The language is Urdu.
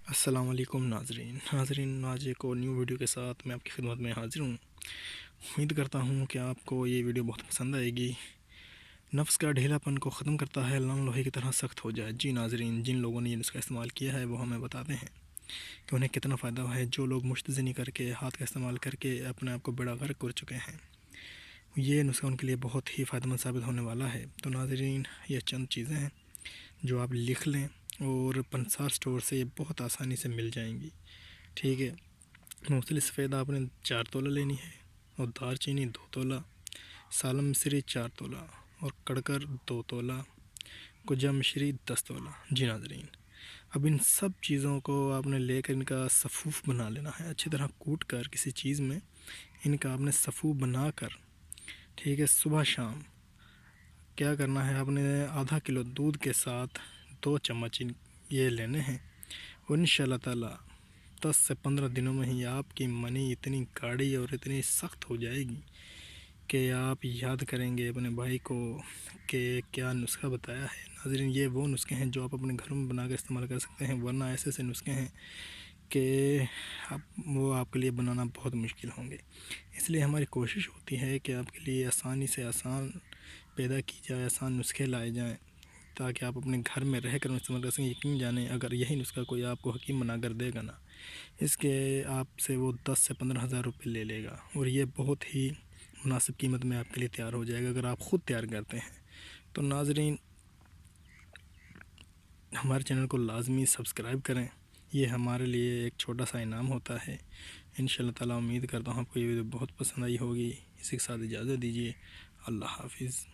السلام علیکم ناظرین، آج ایک اور نیو ویڈیو کے ساتھ میں آپ کی خدمت میں حاضر ہوں۔ امید کرتا ہوں کہ آپ کو یہ ویڈیو بہت پسند آئے گی۔ نفس کا ڈھیلا پن کو ختم کرتا ہے، لان لوہے کی طرح سخت ہو جائے۔ جی ناظرین، جن لوگوں نے اس کا استعمال کیا ہے وہ ہمیں بتاتے ہیں کہ انہیں کتنا فائدہ ہے۔ جو لوگ مشتزنی کر کے ہاتھ کا استعمال کر کے اپنے آپ کو بیڑا غرق کر چکے ہیں، یہ نسخہ ان کے لیے بہت ہی فائدہ مند ثابت ہونے والا ہے۔ تو ناظرین، یہ چند چیزیں ہیں جو آپ لکھ لیں اور پنسار سٹور سے یہ بہت آسانی سے مل جائیں گی، ٹھیک ہے۔ مختلف سفید آپ نے 4 تولہ لینی ہے، اور دار چینی 2 تولہ، سالم مصری 4 تولہ، اور کڑکر 2 تولہ، کجا مشری 10 تولہ۔ جی ناظرین، اب ان سب چیزوں کو آپ نے لے کر ان کا صفوف بنا لینا ہے، اچھی طرح کوٹ کر کسی چیز میں ان کا آپ نے صفوف بنا کر، ٹھیک ہے۔ صبح شام کیا کرنا ہے، آپ نے آدھا کلو دودھ کے ساتھ 2 چمچ یہ لینے ہیں، اور انشاءاللہ تعالی 10 سے 15 دنوں میں ہی آپ کی منی اتنی گاڑی اور اتنی سخت ہو جائے گی کہ آپ یاد کریں گے اپنے بھائی کو کہ کیا نسخہ بتایا ہے۔ ناظرین، یہ وہ نسخے ہیں جو آپ اپنے گھروں میں بنا کر استعمال کر سکتے ہیں، ورنہ ایسے نسخے ہیں کہ وہ آپ کے لیے بنانا بہت مشکل ہوں گے۔ اس لیے ہماری کوشش ہوتی ہے کہ آپ کے لیے آسانی سے آسان پیدا کی جائے، آسان نسخے لائے جائیں تاکہ آپ اپنے گھر میں رہ کر استعمال کر سکیں۔ یقین جانیں، اگر یہی نسخہ کوئی آپ کو حکیم بنا کر دے گا نا، اس کے آپ سے وہ 10 سے 15 ہزار روپے لے لے گا، اور یہ بہت ہی مناسب قیمت میں آپ کے لیے تیار ہو جائے گا اگر آپ خود تیار کرتے ہیں۔ تو ناظرین، ہمارے چینل کو لازمی سبسکرائب کریں، یہ ہمارے لیے ایک چھوٹا سا انعام ہوتا ہے۔ انشاءاللہ تعالی امید کرتا ہوں آپ کو یہ ویڈیو بہت پسند آئی ہوگی۔ اسی کے ساتھ اجازت دیجیے، اللہ حافظ۔